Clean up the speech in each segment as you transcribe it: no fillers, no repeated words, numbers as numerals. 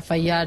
FIR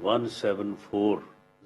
174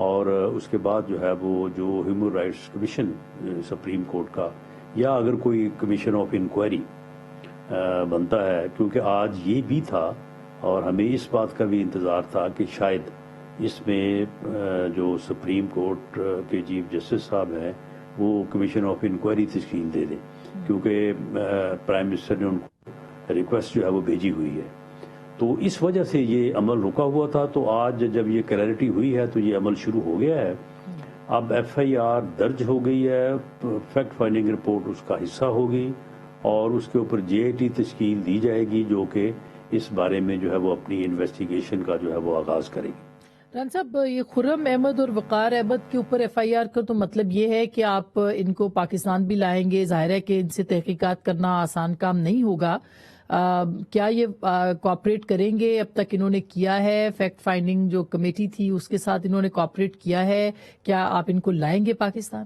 اور اس کے بعد جو ہے وہ جو human rights commission supreme court کا یا اگر کوئی کمیشن آف انکوائری بنتا ہے، کیونکہ آج یہ بھی تھا اور ہمیں اس بات کا بھی انتظار تھا کہ شاید اس میں جو سپریم کورٹ کے چیف جسٹس صاحب ہیں وہ کمیشن آف انکوائری تشکیل دے دیں، کیونکہ پرائم منسٹر نے ان کو ریکویسٹ جو ہے وہ بھیجی ہوئی ہے۔ تو اس وجہ سے یہ عمل رکا ہوا تھا، تو آج جب یہ کلیئرٹی ہوئی ہے تو یہ عمل شروع ہو گیا ہے۔ اب ایف آئی آر درج ہو گئی ہے، فیکٹ فائنڈنگ رپورٹ اس کا حصہ ہوگی اور اس کے اوپر جے آئی ٹی تشکیل دی جائے گی جو کہ اس بارے میں جو ہے وہ اپنی انویسٹیگیشن کا جو ہے وہ آغاز کرے گی۔ ران صاحب، یہ خرم احمد اور وقار احمد کے اوپر ایف آئی آر کا تو مطلب یہ ہے کہ آپ ان کو پاکستان بھی لائیں گے، ظاہر ہے کہ ان سے تحقیقات کرنا آسان کام نہیں ہوگا، کیا یہ کوآپریٹ کریں گے؟ اب تک انہوں نے کیا ہے؟ فیکٹ فائنڈنگ جو کمیٹی تھی اس کے ساتھ انہوں نے کوآپریٹ کیا ہے؟ کیا آپ ان کو لائیں گے پاکستان؟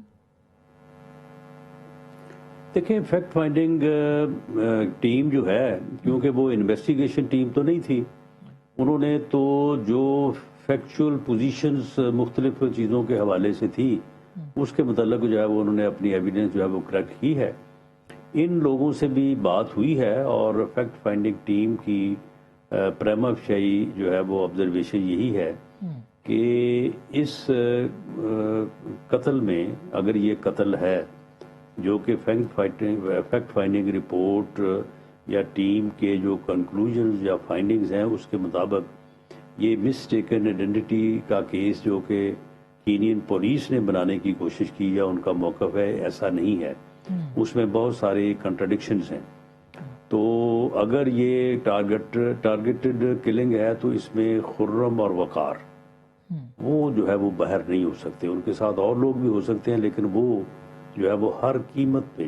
دیکھیں، فیکٹ فائنڈنگ ٹیم جو ہے، کیونکہ وہ انویسٹیگیشن ٹیم تو نہیں تھی، انہوں نے تو جو فیکچول پوزیشنز مختلف چیزوں کے حوالے سے تھی اس کے متعلق جو ہے وہ انہوں نے اپنی ایویڈنس جو ہے وہ کلیکٹ کی ہے۔ ان لوگوں سے بھی بات ہوئی ہے اور فیکٹ فائنڈنگ ٹیم کی پریما فیشئی جو ہے وہ آبزرویشن یہی ہے کہ اس قتل میں، اگر یہ قتل ہے جو کہ فیکٹ فائنڈنگ رپورٹ یا ٹیم کے جو کنکلوژنز یا فائنڈنگز ہیں اس کے مطابق یہ مسٹیکن آئیڈینٹی کا کیس جو کہ کینین پولیس نے بنانے کی کوشش کی یا ان کا موقف ہے، ایسا نہیں ہے، اس میں بہت سارے کنٹراڈکشنز ہیں۔ تو اگر یہ ٹارگیٹڈ کلنگ ہے تو اس میں خرم اور وقار وہ جو ہے وہ باہر نہیں ہو سکتے، ان کے ساتھ اور لوگ بھی ہو سکتے ہیں لیکن وہ جو ہے وہ ہر قیمت پہ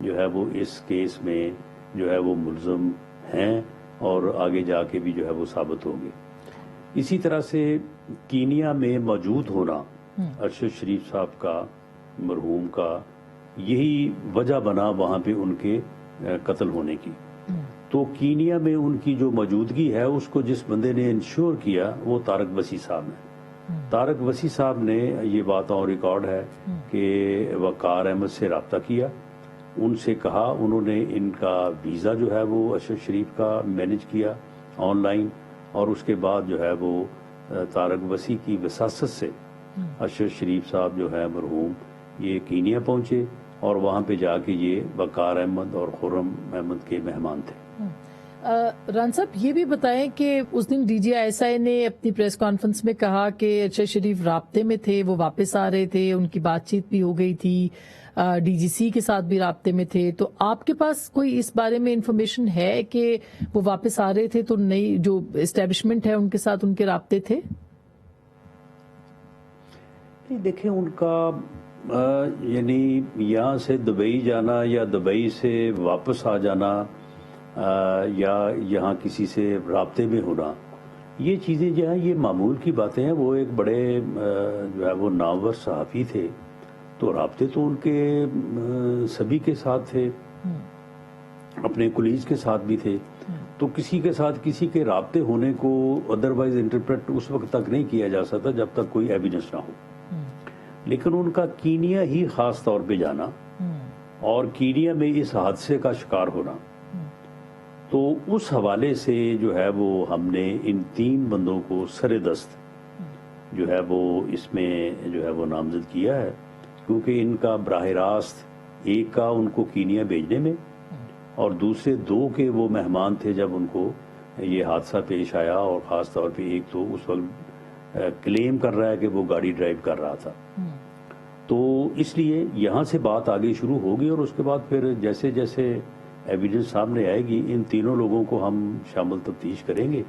جو ہے وہ اس کیس میں جو ہے وہ ملزم ہیں اور آگے جا کے بھی جو ہے وہ ثابت ہوں گے۔ اسی طرح سے کینیا میں موجود ہونا ارشد شریف صاحب کا، مرحوم کا، یہی وجہ بنا وہاں پہ ان کے قتل ہونے کی۔ تو کینیا میں ان کی جو موجودگی ہے اس کو جس بندے نے انشور کیا وہ طارق وسیع صاحب نے۔ طارق وسیع صاحب نے، یہ بات آن ریکارڈ ہے کہ وقار احمد سے رابطہ کیا، ان سے کہا، انہوں نے ان کا ویزا جو ہے وہ ارشد شریف کا مینج کیا آن لائن، اور اس کے بعد جو ہے وہ طارق وسیع کی وساست سے ارشد شریف صاحب جو ہے مرحوم یہ کینیا پہنچے اور وہاں پہ جا کے یہ وقار احمد اور خرم احمد کے مہمان تھے۔ ران صاحب، یہ بھی بتائیں کہ اس دن D G I S I نے اپنی پریس کانفرنس میں کہا کہ ارشد شریف رابطے میں تھے، وہ واپس آ رہے تھے، ان کی بات چیت بھی ہو گئی تھی، ڈی جی سی کے ساتھ بھی رابطے میں تھے، تو آپ کے پاس کوئی اس بارے میں انفارمیشن ہے کہ وہ واپس آ رہے تھے تو نئی جو اسٹیبلشمنٹ ہے ان کے ساتھ ان کے رابطے تھے؟ دیکھیں، ان کا یعنی یہاں سے دبئی جانا یا دبئی سے واپس آ جانا یا یہاں کسی سے رابطے میں ہونا، یہ چیزیں جو ہیں یہ معمول کی باتیں ہیں۔ وہ ایک بڑے جو ہے وہ نامور صحافی تھے، تو رابطے تو ان کے سبھی کے ساتھ تھے، اپنے کولیز کے ساتھ بھی تھے، تو کسی کے ساتھ کسی کے رابطے ہونے کو ادروائز انٹرپریٹ اس وقت تک نہیں کیا جا سکتا جب تک کوئی ایویڈنس نہ ہو۔ لیکن ان کا کینیا ہی خاص طور پہ جانا اور کینیا میں اس حادثے کا شکار ہونا، تو اس حوالے سے جو ہے وہ ہم نے ان تین بندوں کو سر دست جو ہے وہ اس میں جو ہے وہ نامزد کیا ہے، کیونکہ ان کا براہ راست ایک کا ان کو کینیا بھیجنے میں اور دوسرے دو کے وہ مہمان تھے جب ان کو یہ حادثہ پیش آیا، اور خاص طور پہ ایک تو اس وقت کلیم کر رہا ہے کہ وہ گاڑی ڈرائیو کر رہا تھا۔ تو اس لیے یہاں سے بات آگے شروع ہوگی اور اس کے بعد پھر جیسے جیسے ایویڈنس سامنے آئے گی ان تینوں لوگوں کو ہم شامل تفتیش کریں گے،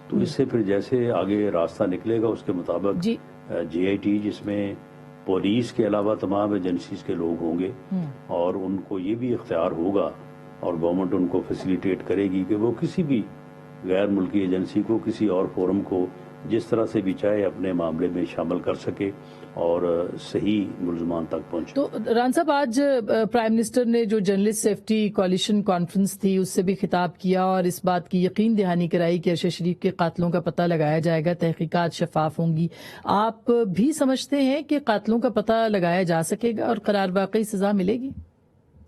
تو اس سے پھر جیسے آگے راستہ نکلے گا اس کے مطابق جے آئی ٹی، جس میں پولیس کے علاوہ تمام ایجنسیز کے لوگ ہوں گے، اور ان کو یہ بھی اختیار ہوگا اور گورنمنٹ ان کو فیسیلیٹیٹ کرے گی کہ وہ کسی بھی غیر ملکی ایجنسی کو، کسی اور فورم کو جس طرح سے بھی چاہے اپنے معاملے میں شامل کر سکے اور صحیح ملزمان تک پہنچے. تو ران صاحب آج پرائم منسٹر نے جو جرنلسٹ سیفٹی کولیشن کانفرنس تھی اس سے بھی خطاب کیا اور اس بات کی یقین دہانی کرائی کہ ارشد شریف کے قاتلوں کا پتہ لگایا جائے گا, تحقیقات شفاف ہوں گی. آپ بھی سمجھتے ہیں کہ قاتلوں کا پتہ لگایا جا سکے گا اور قرار واقعی سزا ملے گی؟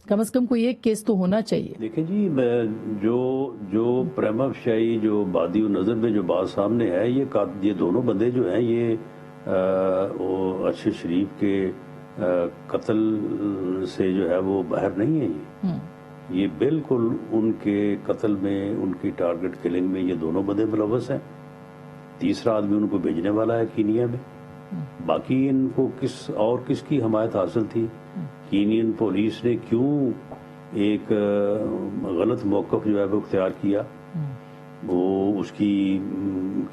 کم از کم کوئی ایک کیس تو ہونا چاہیے. دیکھیں جی, جو پریما فشائی جو بادی و نظر میں جو بات سامنے ہے, یہ دونوں بندے جو ہیں یہ ارشد شریف کے قتل سے جو ہے وہ باہر نہیں ہیں. یہ بالکل ان کے قتل میں, ان کی ٹارگٹ کلنگ میں یہ دونوں بندے ملوث ہیں. تیسرا آدمی ان کو بھیجنے والا ہے کینیا میں. باقی ان کو کس کی حمایت حاصل تھی؟ کینین پولیس نے کیوں ایک غلط موقف جو ہے وہ اختیار کیا؟ وہ اس کی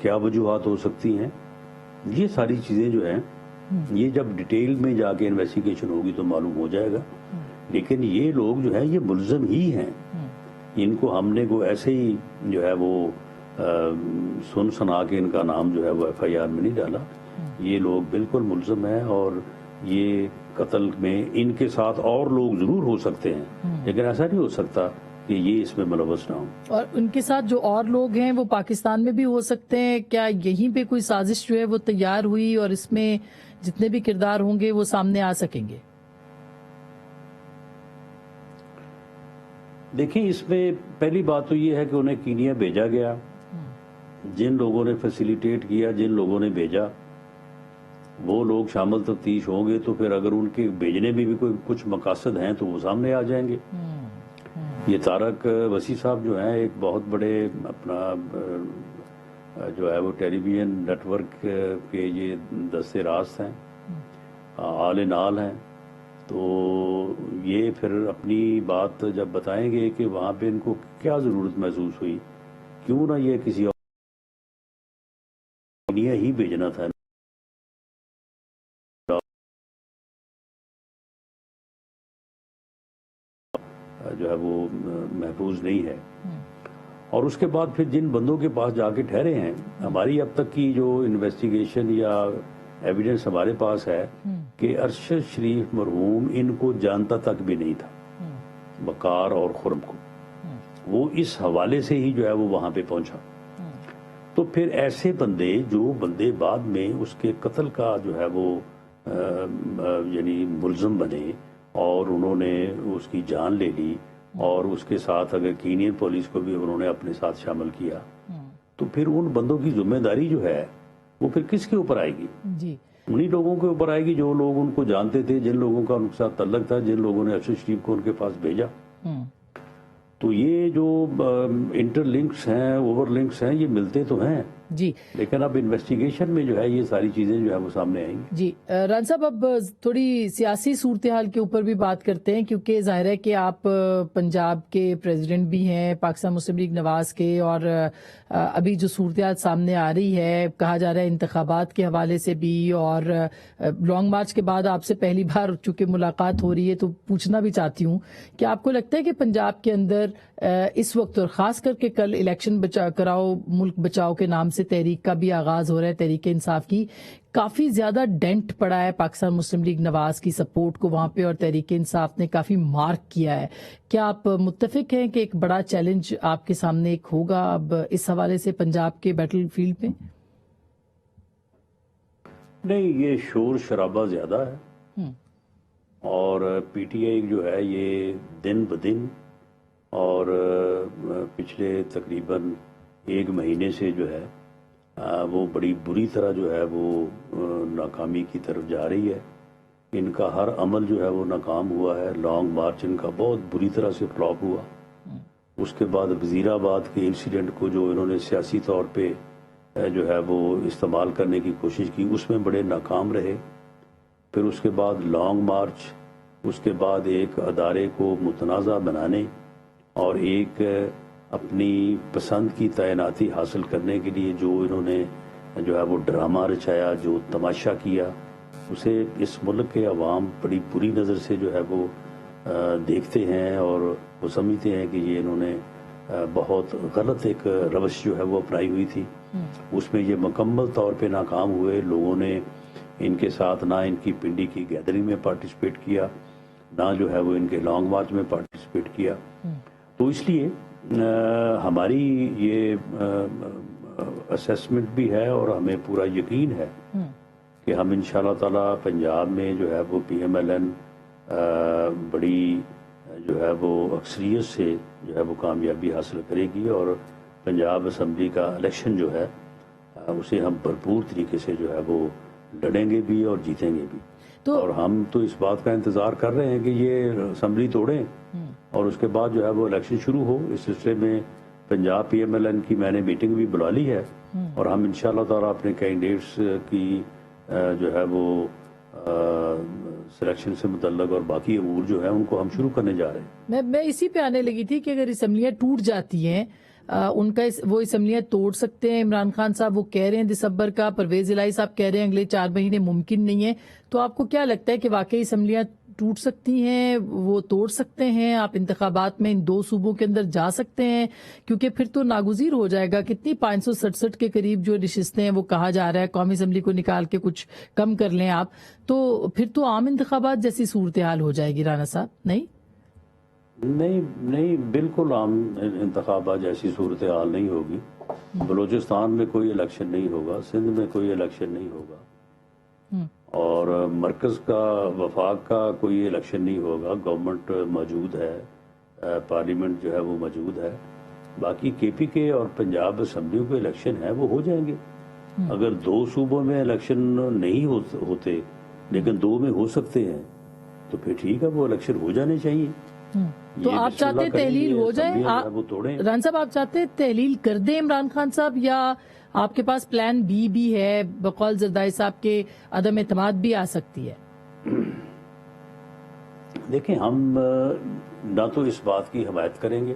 کیا وجوہات ہو سکتی ہیں؟ یہ ساری چیزیں جو ہیں یہ جب ڈیٹیل میں جا کے انویسٹیگیشن ہوگی تو معلوم ہو جائے گا. لیکن یہ لوگ جو ہیں یہ ملزم ہی ہیں. ان کو ہم نے کو ایسے ہی جو ہے وہ سن سنا کے ان کا نام جو ہے وہ ایف آئی آر میں نہیں ڈالا. یہ لوگ بالکل ملزم ہیں اور یہ قتل میں ان کے ساتھ اور لوگ ضرور ہو سکتے ہیں, لیکن ایسا نہیں ہو سکتا کہ یہ اس میں ملوث نہ ہوں. اور ان کے ساتھ جو اور لوگ ہیں وہ پاکستان میں بھی ہو سکتے ہیں. کیا یہیں پہ کوئی سازش جو ہے وہ تیار ہوئی اور اس میں جتنے بھی کردار ہوں گے وہ سامنے آ سکیں گے؟ دیکھیں, اس میں پہلی بات تو یہ ہے کہ انہیں کینیا بھیجا گیا. جن لوگوں نے فیسیلیٹیٹ کیا, جن لوگوں نے بھیجا, وہ لوگ شامل تفتیش ہوں گے تو پھر اگر ان کے بھیجنے میں بھی کوئی کچھ مقاصد ہیں تو وہ سامنے آ جائیں گے. یہ طارق وسیع صاحب جو ہیں ایک بہت بڑے اپنا جو ہے وہ ٹیلی ویژن نیٹ ورک کے یہ دستے راست ہیں, آل نال ہیں. تو یہ پھر اپنی بات جب بتائیں گے کہ وہاں پہ ان کو کیا ضرورت محسوس ہوئی, کیوں نہ یہ کسی اور ہی بھیجنا تھا, جو ہے وہ محفوظ نہیں ہے. اور اس کے بعد پھر جن بندوں کے پاس جا کے ٹھہرے ہیں, ہماری اب تک کی جو انویسٹیگیشن یا ایویڈنس ہمارے پاس ہے کہ ارشد شریف مرحوم ان کو جانتا تک بھی نہیں تھا, وقار اور خرم کو. وہ اس حوالے سے ہی جو ہے وہ وہاں پہ پہنچا. تو پھر ایسے بندے جو بندے بعد میں اس کے قتل کا جو ہے وہ یعنی ملزم بنے اور انہوں نے اس کی جان لے لی, اور اس کے ساتھ اگر کینین پولیس کو بھی انہوں نے اپنے ساتھ شامل کیا, تو پھر ان بندوں کی ذمہ داری جو ہے وہ پھر کس کے اوپر آئے گی؟ جی, انہی لوگوں کے اوپر آئے گی جو لوگ ان کو جانتے تھے, جن لوگوں کا ان کے ساتھ تعلق تھا, جن لوگوں نے ارشد شریف کو ان کے پاس بھیجا. تو یہ جو انٹر لنکس ہیں, اوور لنکس ہیں, یہ ملتے تو ہیں جی, لیکن اب انویسٹیگیشن میں جو ہے یہ ساری چیزیں جو ہے وہ سامنے آئیں گی. جی ران صاحب, اب تھوڑی سیاسی صورتحال کے اوپر بھی بات کرتے ہیں, کیونکہ ظاہر ہے کہ آپ پنجاب کے پریزیڈنٹ بھی ہیں, پاکستان مسلم لیگ نواز کے, اور ابھی جو صورتحال سامنے آ رہی ہے, کہا جا رہا ہے انتخابات کے حوالے سے بھی, اور لانگ مارچ کے بعد آپ سے پہلی بار چونکہ ملاقات ہو رہی ہے تو پوچھنا بھی چاہتی ہوں کہ آپ کو لگتا ہے کہ پنجاب کے اندر اس وقت, اور خاص کر کے کل الیکشن کراؤ ملک بچاؤ کے نام سے تحریک کا بھی آغاز ہو رہا ہے, تحریک انصاف کی, کافی زیادہ ڈینٹ پڑا ہے پاکستان مسلم لیگ نواز کی سپورٹ کو وہاں پہ, اور تحریک انصاف نے کافی مارک کیا ہے. کیا آپ متفق ہیں کہ ایک بڑا چیلنج آپ کے سامنے ایک ہوگا اب اس حوالے سے پنجاب کے بیٹل فیلڈ پہ؟ نہیں, یہ شور شرابہ زیادہ ہے, اور پی ٹی آئی جو ہے یہ دن بدن اور پچھلے تقریباً 1 مہینے سے جو ہے وہ بڑی بری طرح جو ہے وہ ناکامی کی طرف جا رہی ہے. ان کا ہر عمل جو ہے وہ ناکام ہوا ہے. لانگ مارچ ان کا بہت بری طرح سے فلاپ ہوا. اس کے بعد وزیر آباد کے انسیڈنٹ کو جو انہوں نے سیاسی طور پہ جو ہے وہ استعمال کرنے کی کوشش کی, اس میں بڑے ناکام رہے. پھر اس کے بعد لانگ مارچ, اس کے بعد ایک ادارے کو متنازع بنانے اور ایک اپنی پسند کی تعیناتی حاصل کرنے کے لیے جو انہوں نے جو ہے وہ ڈرامہ رچایا, جو تماشا کیا, اسے اس ملک کے عوام بڑی بری نظر سے جو ہے وہ دیکھتے ہیں, اور وہ سمجھتے ہیں کہ یہ انہوں نے بہت غلط ایک روش جو ہے وہ اپنائی ہوئی تھی. اس میں یہ مکمل طور پہ ناکام ہوئے. لوگوں نے ان کے ساتھ نہ ان کی پنڈی کی گیدرنگ میں پارٹیسپیٹ کیا، نہ جو ہے وہ ان کے لانگ مارچ میں پارٹیسپیٹ کیا. تو اس لیے ہماری یہ اسیسمنٹ بھی ہے اور ہمیں پورا یقین ہے کہ ہم انشاءاللہ تعالی پنجاب میں جو ہے وہ پی ایم ایل این بڑی جو ہے وہ اکثریت سے جو ہے وہ کامیابی حاصل کرے گی، اور پنجاب اسمبلی کا الیکشن جو ہے اسے ہم بھرپور طریقے سے جو ہے وہ لڑیں گے بھی اور جیتیں گے بھی. اور ہم تو اس بات کا انتظار کر رہے ہیں کہ یہ اسمبلی توڑیں اور اس کے بعد جو ہے وہ الیکشن شروع ہو. اس سلسلے میں Punjab P M L N کی میں نے میٹنگ بھی بلا لی ہے، اور ہم انشاءاللہ تعالی اپنے کینڈیڈیٹس کی جو ہے وہ سلیکشن سے متعلق اور باقی امور جو ہے ان کو ہم شروع کرنے جا رہے ہیں. میں اسی پہ آنے لگی تھی کہ اگر اسمبلیاں ٹوٹ جاتی ہیں، ان کا وہ اسمبلیاں توڑ سکتے ہیں عمران خان صاحب، وہ کہہ رہے ہیں دسمبر کا، پرویز الہی صاحب کہہ رہے ہیں اگلے 4 مہینے ممکن نہیں ہے. تو آپ کو کیا لگتا ہے کہ واقعی اسمبلیاں ٹوٹ سکتی ہیں، وہ توڑ سکتے ہیں، آپ انتخابات میں ان 2 صوبوں کے اندر جا سکتے ہیں؟ کیونکہ پھر تو ناگزیر ہو جائے گا. کتنی 567 کے قریب جو نشستیں ہیں وہ کہا جا رہا ہے قومی اسمبلی کو نکال کے کچھ کم کر لیں آپ، تو پھر تو عام انتخابات جیسی صورتحال ہو جائے گی رانا صاحب. نہیں بالکل عام انتخابات جیسی صورتحال نہیں ہوگی. بلوچستان میں کوئی الیکشن نہیں ہوگا، سندھ میں کوئی الیکشن نہیں ہوگا، اور مرکز کا وفاق کا کوئی الیکشن نہیں ہوگا. گورنمنٹ موجود ہے، پارلیمنٹ جو ہے وہ موجود ہے. باقی کے پی کے اور پنجاب اسمبلیوں کے الیکشن ہیں وہ ہو جائیں گے. اگر 2 صوبوں میں الیکشن نہیں ہوتے لیکن 2 میں ہو سکتے ہیں تو پھر ٹھیک ہے، وہ الیکشن ہو جانے چاہیے. تو آپ چاہتے تحلیل ہو جائے ران صاحب، آپ چاہتے تحلیل کر دیں عمران خان صاحب، یا آپ کے پاس پلان بی بھی ہے؟ بقول زرداری صاحب کے عدم اعتماد بھی آ سکتی ہے. دیکھیں، ہم نہ تو اس بات کی حمایت کریں گے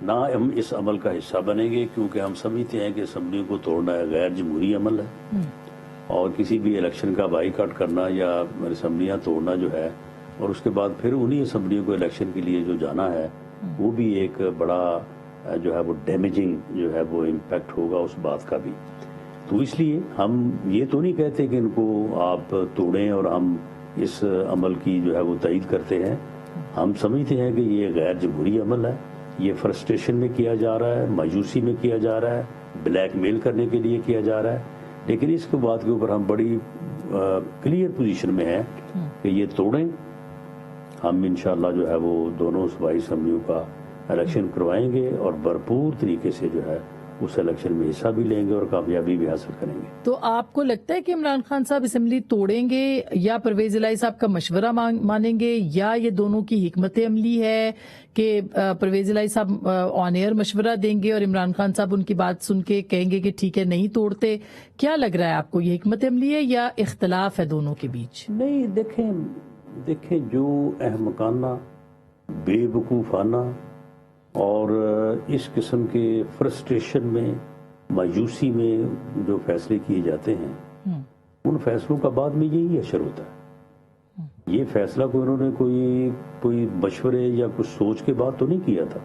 نہ ہم اس عمل کا حصہ بنیں گے، کیونکہ ہم سمجھتے ہیں کہ اسمبلیوں کو توڑنا غیر جمہوری عمل ہے، اور کسی بھی الیکشن کا بائیکاٹ کرنا یا اسمبلیاں توڑنا جو ہے اور اس کے بعد پھر انہی اسمبلیوں کو الیکشن کے لیے جو جانا ہے، وہ بھی ایک بڑا جو ہے وہ ڈیمیجنگ جو ہے وہ امپیکٹ ہوگا اس بات کا بھی. تو اس لیے ہم یہ تو نہیں کہتے کہ ان کو آپ توڑیں اور ہم اس عمل کی جو ہے وہ تائید کرتے ہیں. ہم سمجھتے ہیں کہ یہ غیر جمہوری عمل ہے، یہ فرسٹریشن میں کیا جا رہا ہے، مایوسی میں کیا جا رہا ہے، بلیک میل کرنے کے لیے کیا جا رہا ہے. لیکن اس کے بات کے اوپر ہم بڑی کلیئر پوزیشن میں ہیں کہ یہ توڑیں. ہم انشاءاللہ جو ہے وہ دونوں صوبائی اسمبلیوں کا الیکشن کروائیں گے اور بھرپور طریقے سے جو ہے اس الیکشن میں حصہ بھی لیں گے اور کامیابی بھی حاصل کریں گے. تو آپ کو لگتا ہے کہ عمران خان صاحب اسمبلی توڑیں گے، یا پرویز الہی صاحب کا مشورہ مانیں گے، یا یہ دونوں کی حکمت عملی ہے کہ پرویز الہی صاحب آن ایئر مشورہ دیں گے اور عمران خان صاحب ان کی بات سن کے کہیں گے کہ ٹھیک ہے نہیں توڑتے؟ کیا لگ رہا ہے آپ کو، یہ حکمت عملی ہے یا اختلاف ہے دونوں کے بیچ؟ نہیں، دیکھیں جو احمقانہ، بے وقوفانہ اور اس قسم کے فرسٹریشن میں، مایوسی میں جو فیصلے کیے جاتے ہیں، ان فیصلوں کا بعد میں یہی اثر ہوتا ہے. یہ فیصلہ انہوں نے کوئی مشورے یا کچھ سوچ کے بعد تو نہیں کیا تھا.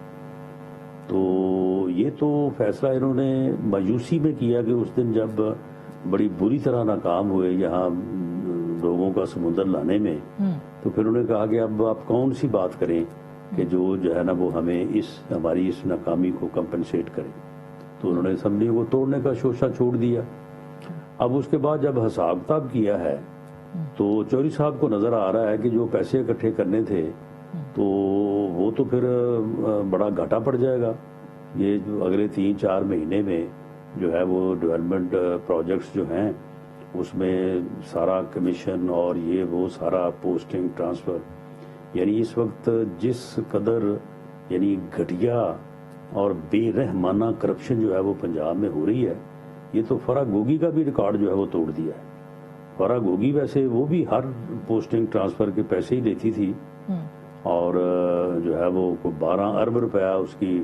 تو یہ تو فیصلہ انہوں نے مایوسی میں کیا کہ اس دن جب بڑی بری طرح ناکام ہوئے یہاں لوگوں کا سمندر لانے میں، تو پھر انہوں نے کہا کہ اب آپ کون سی بات کریں کہ جو ہے نا وہ ہمیں ہماری اس ناکامی کو کمپنسیٹ کریں. تو انہوں نے اسمبلیوں کو توڑنے کا شوشہ چھوڑ دیا. اب اس کے بعد جب حساب کتاب کیا ہے تو چوہدری صاحب کو نظر آ رہا ہے کہ جو پیسے اکٹھے کرنے تھے تو وہ تو پھر بڑا گھاٹا پڑ جائے گا. یہ جو اگلے 3-4 مہینے میں جو ہے وہ ڈیولپمنٹ پروجیکٹس جو ہیں اس میں سارا کمیشن اور یہ وہ سارا پوسٹنگ ٹرانسفر، یعنی اس وقت جس قدر یعنی گھٹیا اور بے رحمانہ کرپشن جو ہے وہ پنجاب میں ہو رہی ہے، یہ تو فرا گوگی کا بھی ریکارڈ جو ہے وہ توڑ دیا ہے. فرا گوگی ویسے وہ بھی ہر پوسٹنگ ٹرانسفر کے پیسے ہی لیتی تھی، اور جو ہے وہ 12 ارب روپیہ اس کی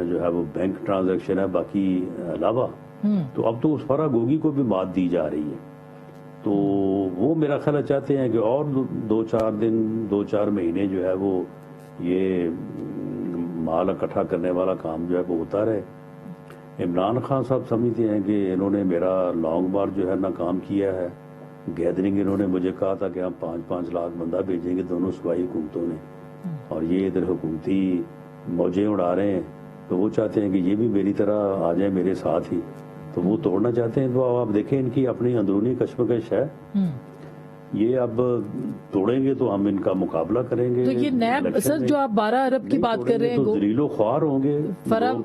جو ہے وہ بینک ٹرانزیکشن ہے، باقی علاوہ. تو اب تو اس فرا گوگی کو بھی مات دی جا رہی ہے. تو وہ میرا خیال چاہتے ہیں کہ اور 2-4 دن 2-4 مہینے جو ہے وہ یہ مال اکٹھا کرنے والا کام جو ہے وہ ہوتا رہے. عمران خان صاحب سمجھتے ہیں کہ انہوں نے میرا لانگ مارچ جو ہے ناکام کیا ہے. گیدرنگ انہوں نے مجھے کہا تھا کہ ہم 5-5 لاکھ بندہ بھیجیں گے دونوں صوبائی حکومتوں نے, اور یہ ادھر حکومتی موجیں اڑا رہے ہیں, تو وہ چاہتے ہیں کہ یہ بھی میری طرح آ جائیں میرے ساتھ ہی, تو وہ توڑنا چاہتے ہیں. تو آپ دیکھیں ان کی اپنی اندرونی کشمکش ہے. یہ اب توڑیں گے تو ہم ان کا مقابلہ کریں گے. تو یہ نیب سر جو آپ 12 ارب کی بات کر رہے ہیں تو ذلیل و خوار ہوں گے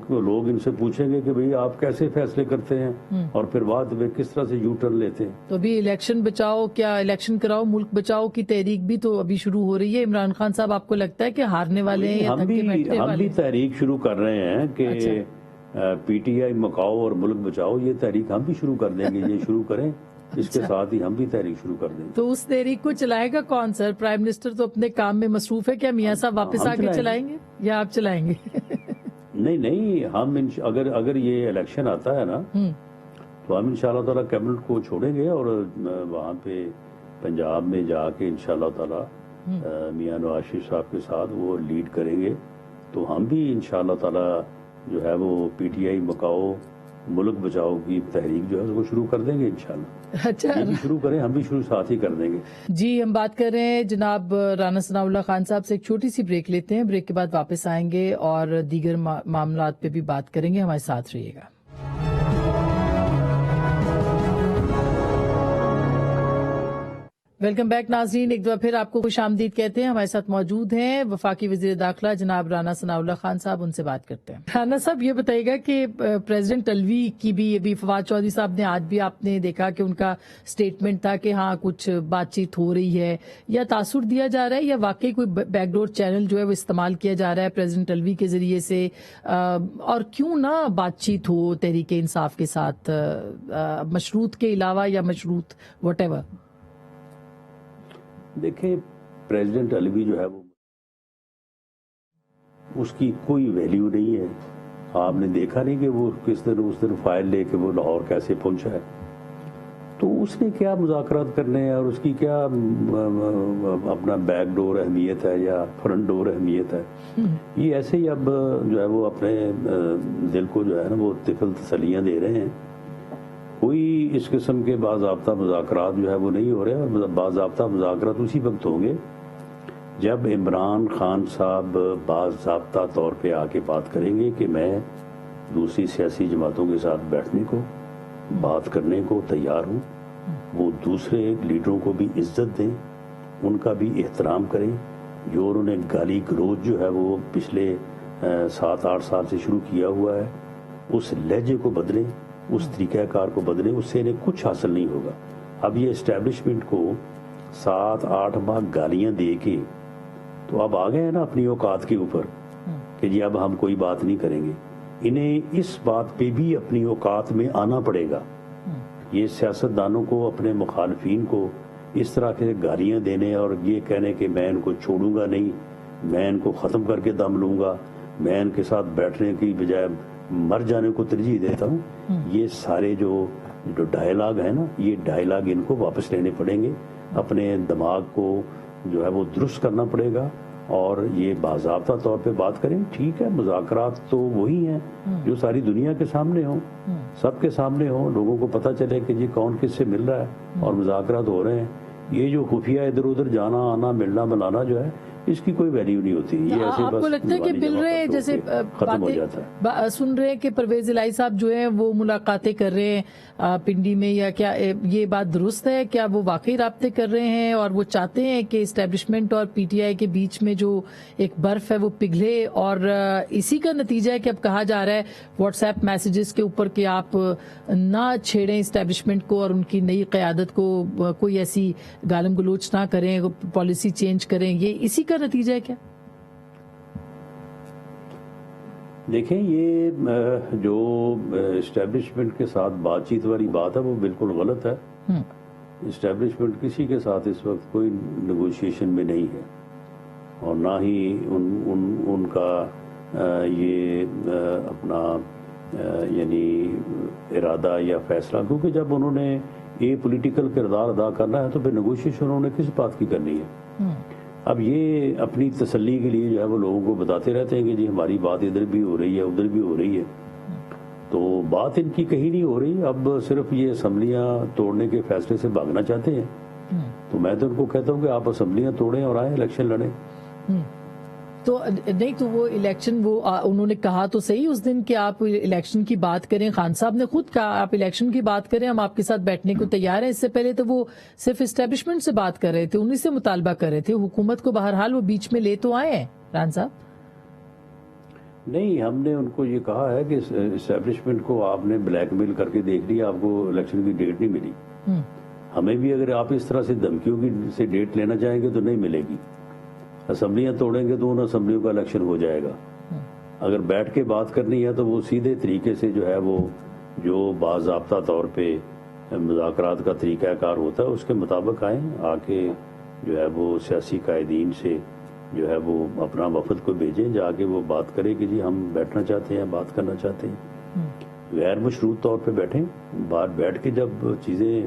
لوگ ان سے پوچھیں گے کہ بھئی آپ کیسے فیصلے کرتے ہیں, اور پھر بعد میں کس طرح سے یو ٹرن لیتے ہیں. تو ابھی الیکشن بچاؤ, کیا الیکشن کراؤ ملک بچاؤ کی تحریک بھی تو ابھی شروع ہو رہی ہے. عمران خان صاحب آپ کو لگتا ہے کہ ہارنے والے ہیں یا تھکے بیٹھنے والے؟ ہم بھی تحریک شروع کر رہے ہیں کہ پی ٹی آئی مکاؤ اور ملک بچاؤ, یہ تحریک ہم بھی شروع کر دیں گے. یہ شروع کریں, اس کے ساتھ ہی ہم بھی تحریک شروع کر دیں گے. تو اس تحریک کو چلائے گا کون سر؟ پرائم منسٹر تو اپنے کام میں مصروف ہے, کیا میاں صاحب واپس آ کے چلائیں گے یا آپ چلائیں گے؟ نہیں, ہم اگر یہ الیکشن آتا ہے نا تو ہم انشاءاللہ تعالیٰ کیبنٹ کو چھوڑیں گے, اور وہاں پہ پنجاب میں جا کے انشاءاللہ تعالیٰ میاں نواز شریف صاحب کے ساتھ وہ لیڈ کریں گے. تو ہم بھی انشاءاللہ تعالیٰ جو ہے وہ پی ٹی آئی مکاؤ ملک بچاؤ کی تحریک جو ہے اس کو شروع کر دیں گے انشاءاللہ. اچھا, یہ بھی شروع کریں, ہم بھی شروع ساتھ ہی کر دیں گے. جی, ہم بات کر رہے ہیں جناب رانا ثناء اللہ خان صاحب سے. ایک چھوٹی سی بریک لیتے ہیں, بریک کے بعد واپس آئیں گے اور دیگر معاملات پہ بھی بات کریں گے. ہمارے ساتھ رہیے گا. ویلکم بیک ناظرین, ایک دفعہ پھر آپ کو خوش آمدید کہتے ہیں. ہمارے ساتھ موجود ہیں وفاقی وزیر داخلہ جناب رانا ثناء اللہ خان صاحب, ان سے بات کرتے ہیں. رانا صاحب یہ بتائیے گا کہ پریزیڈنٹ الوی کی بھی ابھی فواد چودھری صاحب نے آج بھی آپ نے دیکھا کہ ان کا سٹیٹمنٹ تھا کہ ہاں کچھ بات چیت ہو رہی ہے, یا تاثر دیا جا رہا ہے یا واقعی کوئی بیک ڈور چینل جو ہے وہ استعمال کیا جا رہا ہے پریزیڈنٹ الوی کے ذریعے سے, اور کیوں نہ بات چیت ہو تحریک انصاف کے ساتھ مشروط کے علاوہ یا مشروط وٹ ایور؟ دیکھیں, پریزیڈنٹ الوی جو ہے وہ اس کی کوئی ویلیو نہیں ہے. آپ نے دیکھا نہیں کہ وہ اس دن فائل لے کے وہ لاہور کیسے پہنچا ہے. تو اس نے کیا مذاکرات کرنے ہیں, اور اس کی کیا اپنا بیک ڈور اہمیت ہے یا فرنٹ ڈور اہمیت ہے. یہ ایسے ہی اب جو ہے وہ اپنے دل کو جو ہے نا وہ طفل تسلیاں دے رہے ہیں. کوئی اس قسم کے باضابطہ مذاکرات جو ہے وہ نہیں ہو رہے, اور باضابطہ مذاکرات اسی وقت ہوں گے جب عمران خان صاحب باضابطہ طور پہ آ کے بات کریں گے کہ میں دوسری سیاسی جماعتوں کے ساتھ بیٹھنے کو, بات کرنے کو تیار ہوں. وہ دوسرے لیڈروں کو بھی عزت دیں, ان کا بھی احترام کریں. جو انہوں نے گالی گلوچ جو ہے وہ پچھلے 7-8 سال سے شروع کیا ہوا ہے, اس لہجے کو بدلیں, اس طریقہ کار کو بدلیں. اس سے انہیں کچھ حاصل نہیں ہوگا. اب یہ اسٹیبلشمنٹ کو 7-8 ماہ گالیاں دے کے تو اب آ گئے ہیں نا اپنی اوقات کے اوپر کہ جی اب ہم کوئی بات نہیں کریں گے. انہیں اس بات پہ بھی اپنی اوقات میں آنا پڑے گا. یہ سیاستدانوں کو, اپنے مخالفین کو اس طرح کے گالیاں دینے اور یہ کہنے کہ میں ان کو چھوڑوں گا نہیں, میں ان کو ختم کر کے دم لوں گا, میں ان کے ساتھ بیٹھنے کی بجائے مر جانے کو ترجیح دیتا ہوں, یہ سارے جو ڈائلاگ ہے نا, یہ ڈائلاگ ان کو واپس لینے پڑیں گے. اپنے دماغ کو جو ہے وہ درست کرنا پڑے گا, اور یہ باضابطہ طور پہ بات کریں. ٹھیک ہے, مذاکرات تو وہی ہیں جو ساری دنیا کے سامنے ہوں, سب کے سامنے ہوں, لوگوں کو پتہ چلے کہ جی کون کس سے مل رہا ہے اور مذاکرات ہو رہے ہیں. یہ جو خفیہ ادھر ادھر جانا آنا ملنا ملانا جو ہے اس کی کوئی ویلیو نہیں ہوتی. یہ ایسے آپ کو لگتا ہے کہ مل رہے ہیں, جیسے ختم ہو جاتا ہے. سن رہے ہیں کہ پرویز الہی صاحب جو ہیں وہ ملاقاتیں کر رہے ہیں پنڈی میں, یا کیا یہ بات درست ہے؟ کیا وہ واقعی رابطے کر رہے ہیں اور وہ چاہتے ہیں کہ اسٹیبلشمنٹ اور پی ٹی آئی کے بیچ میں جو ایک برف ہے وہ پگھلے, اور اسی کا نتیجہ ہے کہ اب کہا جا رہا ہے واٹس ایپ میسیجز کے اوپر کہ آپ نہ چھیڑیں اسٹیبلشمنٹ کو اور ان کی نئی قیادت کو, کوئی ایسی گالم گلوچ نہ کریں, پالیسی چینج کریں, یہ اسی کا نتیجہ ہے کیا؟ دیکھیں, یہ جو اسٹیبلشمنٹ کے ساتھ بات چیت والی بات ہے وہ بالکل غلط ہے. اسٹیبلشمنٹ کسی کے ساتھ اس وقت کوئی نیگوشیشن میں نہیں ہے, اور نہ ہی ان کا یہ اپنا یعنی ارادہ یا فیصلہ, کیونکہ جب انہوں نے یہ پولیٹیکل کردار ادا کرنا ہے تو پھر نیگوشیشن انہوں نے کس بات کی کرنی ہے. اب یہ اپنی تسلی کے لیے جو ہے وہ لوگوں کو بتاتے رہتے ہیں کہ جی ہماری بات ادھر بھی ہو رہی ہے ادھر بھی ہو رہی ہے، تو بات ان کی کہیں نہیں ہو رہی، اب صرف یہ اسمبلیاں توڑنے کے فیصلے سے بھاگنا چاہتے ہیں۔ تو میں تو ان کو کہتا ہوں کہ آپ اسمبلیاں توڑیں اور آئیں الیکشن لڑیں۔ تو نہیں تو وہ الیکشن انہوں نے کہا تو صحیح اس دن کہ آپ الیکشن کی بات کریں، خان صاحب نے خود کہا آپ الیکشن کی بات کریں، ہم آپ کے ساتھ بیٹھنے کو تیار ہیں۔ اس سے پہلے تو وہ صرف اسٹیبلشمنٹ سے بات کر رہے تھے، انہیں سے مطالبہ کر رہے تھے، حکومت کو بہرحال وہ بیچ میں لے تو آئے ہیں خان صاحب۔ نہیں، ہم نے ان کو یہ کہا ہے کہ اسٹیبلشمنٹ کو آپ نے بلیک میل کر کے دیکھ لیا، آپ کو الیکشن کی ڈیٹ نہیں ملی، ہمیں بھی اگر آپ اس طرح سے دھمکیوں کی سے ڈیٹ لینا چاہیں گے تو نہیں ملے گی۔ اسمبلیاں توڑیں گے تو ان اسمبلیوں کا الیکشن ہو جائے گا۔ اگر بیٹھ کے بات کرنی ہے تو وہ سیدھے طریقے سے جو ہے وہ جو باضابطہ طور پہ مذاکرات کا طریقہ کار ہوتا ہے اس کے مطابق آئیں، آ کے جو ہے وہ سیاسی قائدین سے جو ہے وہ اپنا وفد کو بھیجیں، جا کے وہ بات کرے کہ جی ہم بیٹھنا چاہتے ہیں، بات کرنا چاہتے ہیں۔ غیر مشروط طور پہ بیٹھیں، باہر بیٹھ کے جب چیزیں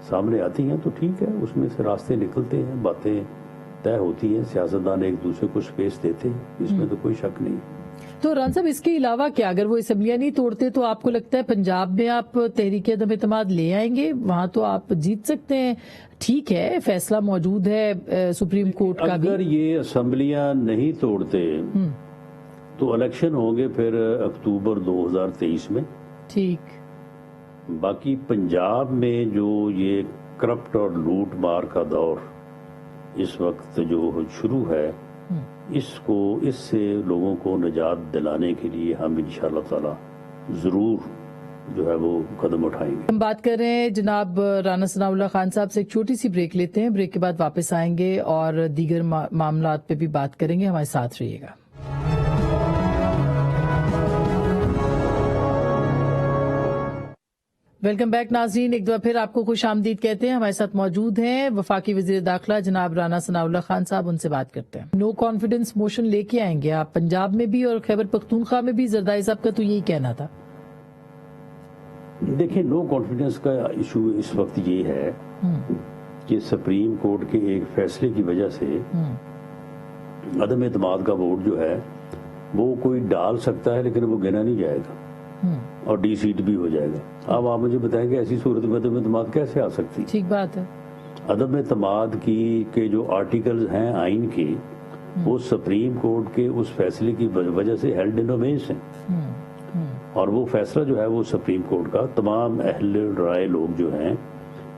سامنے آتی ہیں تو ٹھیک ہے، اس میں سے راستے نکلتے ہیں، باتیں طے ہوتی ہیں، سیاستدان ایک دوسرے کو سپیس دیتے ہیں، اس میں تو کوئی شک نہیں۔ تو ران صاحب اس کے علاوہ کیا اگر وہ اسمبلیاں نہیں توڑتے تو آپ کو لگتا ہے پنجاب میں آپ تحریک عدم اعتماد لے آئیں گے، وہاں تو آپ جیت سکتے ہیں؟ ٹھیک ہے فیصلہ موجود ہے سپریم کورٹ کا بھی۔ اگر یہ اسمبلیاں نہیں توڑتے تو الیکشن ہوں گے پھر اکتوبر 2023 میں۔ ٹھیک۔ باقی پنجاب میں جو یہ کرپٹ اور لوٹ مار کا دور اس وقت جو شروع ہے، اس سے لوگوں کو نجات دلانے کے لیے ہم انشاءاللہ تعالی ضرور جو ہے وہ قدم اٹھائیں گے۔ ہم بات کر رہے ہیں جناب رانا ثناء اللہ خان صاحب سے، ایک چھوٹی سی بریک لیتے ہیں، بریک کے بعد واپس آئیں گے اور دیگر معاملات پہ بھی بات کریں گے، ہمارے ساتھ رہیے گا۔ ویلکم بیک ناظرین، ایک دفعہ پھر آپ کو خوش آمدید کہتے ہیں۔ ہمارے ساتھ موجود ہیں وفاقی وزیر داخلہ جناب رانا ثناء اللہ خان صاحب، ان سے بات کرتے ہیں۔ نو کانفیڈنس موشن لے کے آئیں گے آپ پنجاب میں بھی اور خیبر پختونخوا میں بھی، زرداری صاحب کا تو یہی کہنا تھا۔ دیکھیں، نو کانفیڈنس کا ایشو اس وقت یہ ہے کہ سپریم کورٹ کے ایک فیصلے کی وجہ سے عدم اعتماد کا ووٹ جو ہے وہ کوئی ڈال سکتا ہے لیکن وہ گنا نہیں جائے گا اور ڈی سیٹ بھی ہو جائے گا۔ اب آپ مجھے بتائیں کہ ایسی صورت میں عدم اعتماد کیسے آ سکتی؟ ٹھیک بات ہے۔ عدم اعتماد کے جو آرٹیکلز ہیں آئین کے، وہ سپریم کورٹ کے اس فیصلے کی وجہ سے ہیلڈ ان ابیس ہیں، اور وہ فیصلہ جو ہے وہ سپریم کورٹ کا تمام اہل رائے لوگ جو ہیں،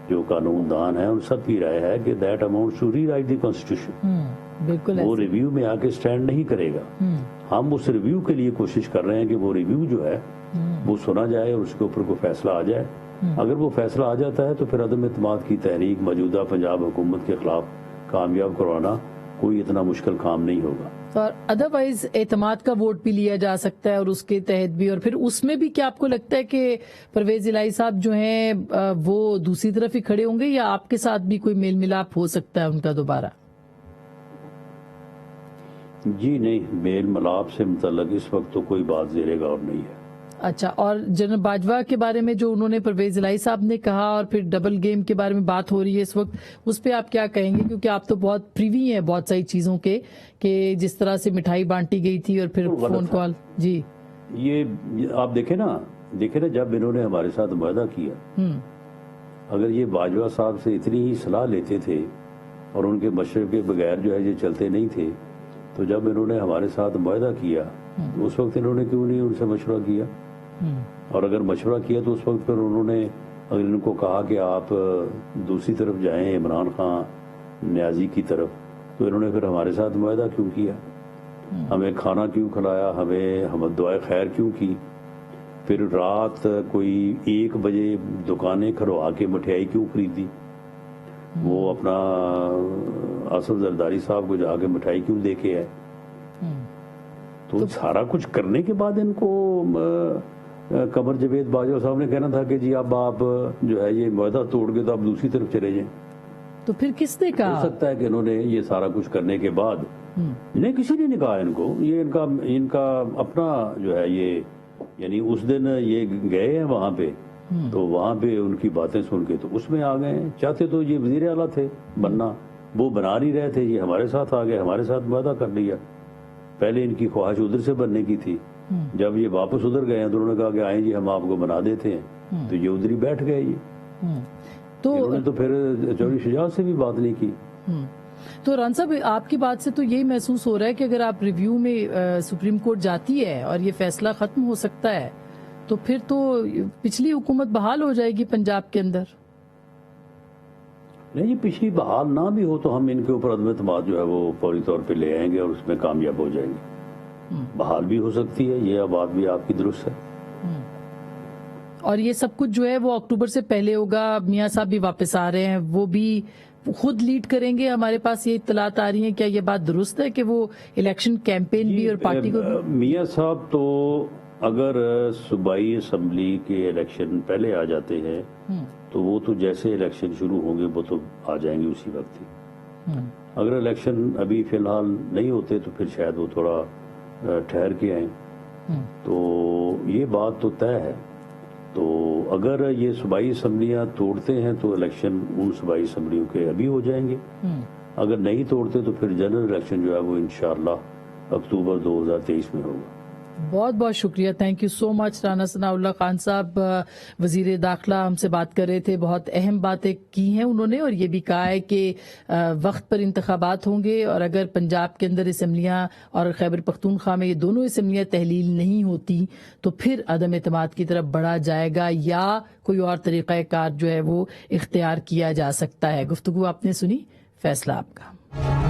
جو قانون دان ہیں، ان سب کی رائے ہے کہ that amounts to rewrite the constitution. بالکل وہ ریویو میں آ کے سٹینڈ نہیں کرے گا۔ ہم اس ریویو کے لیے کوشش کر رہے ہیں کہ وہ ریویو جو ہے وہ سنا جائے اور اس کے اوپر کوئی فیصلہ آ جائے۔ اگر وہ فیصلہ آ جاتا ہے تو پھر عدم اعتماد کی تحریک موجودہ پنجاب حکومت کے خلاف کامیاب کروانا کوئی اتنا مشکل کام نہیں ہوگا۔ اور ادروائز اعتماد کا ووٹ بھی لیا جا سکتا ہے اور اس کے تحت بھی، اور پھر اس میں بھی کیا آپ کو لگتا ہے کہ پرویز الہی صاحب جو ہیں وہ دوسری طرف ہی کھڑے ہوں گے یا آپ کے ساتھ بھی کوئی میل ملاپ ہو سکتا ہے ان کا دوبارہ؟ جی نہیں، میل ملاپ سے متعلق اس وقت تو کوئی بات زیر غور نہیں ہے۔ اچھا، اور جنرل باجوہ کے بارے میں جو انہوں نے پرویز الہی صاحب نے کہا اور پھر ڈبل گیم کے بارے میں بات ہو رہی ہے اس وقت، اس پہ آپ کیا کہیں گے؟ کیونکہ آپ تو بہت پریوی ہیں بہت ساری چیزوں کے، کہ جس طرح سے مٹھائی بانٹی گئی تھی اور پھر فون کال۔ جی یہ آپ دیکھیں نا جب انہوں نے ہمارے ساتھ معاہدہ کیا، اگر یہ باجوہ صاحب سے اتنی ہی صلاح لیتے تھے اور ان کے مشورے کے بغیر جو ہے یہ چلتے نہیں تھے، تو جب انہوں نے ہمارے ساتھ معاہدہ کیا تو اس وقت انہوں نے کیوں نہیں ان سے مشورہ کیا؟ اور اگر مشورہ کیا تو اس وقت پھر انہوں نے اگر ان کو کہا کہ آپ دوسری طرف جائیں عمران خان نیازی کی طرف، تو انہوں نے پھر ہمارے ساتھ معاہدہ کیوں کیا؟ ہمیں کھانا کیوں کھلایا؟ ہمیں دعائے خیر کیوں کی؟ پھر رات کوئی 1 بجے دکانیں کھلوا کے مٹھائی کیوں خریدی؟ وہ اپنا آصف زرداری صاحب کو جا کے مٹھائی کیوں دے کے آئے؟ تو سارا کچھ کرنے کے بعد ان کو قمر جاوید باجوہ صاحب نے کہنا تھا کہ جی اب آپ جو ہے یہ معاہدہ توڑ کے تو آپ دوسری طرف چلے جائیں۔ تو پھر کس نے کہا؟ ہو سکتا ہے کہ انہوں نے یہ سارا کچھ کرنے کے بعد نہیں، کسی نے نہیں کہا ان کو، یہ ان کا اپنا جو ہے یہ، یعنی اس دن یہ گئے ہیں وہاں پہ تو وہاں پہ ان کی باتیں سن کے تو اس میں آ گئے ہیں۔ چاہتے تو یہ وزیر اعلیٰ تھے بننا، وہ بنا نہیں رہے تھے، یہ ہمارے ساتھ آ گئے، ہمارے ساتھ وعدہ کر لیا. پہلے ان کی خواہش ادھر سے بننے کی تھی، جب یہ واپس ادھر گئے ہیں تو انہوں نے کہا کہ آئیں جی ہم آپ کو بنا دیتے ہیں، تو یہ ادھر ہی بیٹھ گئے. یہ انہوں نے تو پھر چودھری شجاعت سے بھی بات نہیں کی. تو ران صاحب آپ کی بات سے تو یہی محسوس ہو رہا ہے کہ اگر آپ ریویو میں سپریم کورٹ جاتی ہے اور یہ فیصلہ ختم ہو سکتا ہے تو پھر تو پچھلی حکومت بحال ہو جائے گی پنجاب کے اندر. نہیں، یہ پچھلی بحال نہ بھی ہو تو ہم ان کے اوپر عدم اعتماد جو ہے وہ فوری طور پہ لے آئیں گے اور اس میں کامیاب ہو جائیں گے. بحال بھی ہو سکتی ہے، یہ بات بھی آپ کی درست ہے. اور یہ سب کچھ جو ہے وہ اکتوبر سے پہلے ہوگا. میاں صاحب بھی واپس آ رہے ہیں، وہ بھی خود لیڈ کریں گے. ہمارے پاس یہ اطلاعات آ رہی ہیں، کیا یہ بات درست ہے کہ وہ الیکشن کیمپین بھی اور پارٹی کو بھی؟ میاں صاحب تو اگر صوبائی اسمبلی کے الیکشن پہلے آ جاتے ہیں تو وہ تو جیسے الیکشن شروع ہوں گے وہ تو آ جائیں گے اسی وقت ہی. اگر الیکشن ابھی فی الحال نہیں ہوتے تو پھر شاید وہ تھوڑا ٹھہر کے آئیں. تو یہ بات تو طے ہے. تو اگر یہ صوبائی اسمبلیاں توڑتے ہیں تو الیکشن ان صوبائی اسمبلیوں کے ابھی ہو جائیں گے. اگر نہیں توڑتے تو پھر جنرل الیکشن جو ہے وہ انشاءاللہ اکتوبر 2023 میں ہوگا. بہت بہت شکریہ، تھینک یو سو مچ. رانا ثناء اللہ خان صاحب وزیر داخلہ ہم سے بات کر رہے تھے. بہت اہم باتیں کی ہیں انہوں نے، اور یہ بھی کہا ہے کہ وقت پر انتخابات ہوں گے، اور اگر پنجاب کے اندر اسمبلیاں اور خیبر پختونخوا میں یہ دونوں اسمبلیاں تحلیل نہیں ہوتی تو پھر عدم اعتماد کی طرف بڑھا جائے گا یا کوئی اور طریقہ کار جو ہے وہ اختیار کیا جا سکتا ہے. گفتگو آپ نے سنی، فیصلہ آپ کا.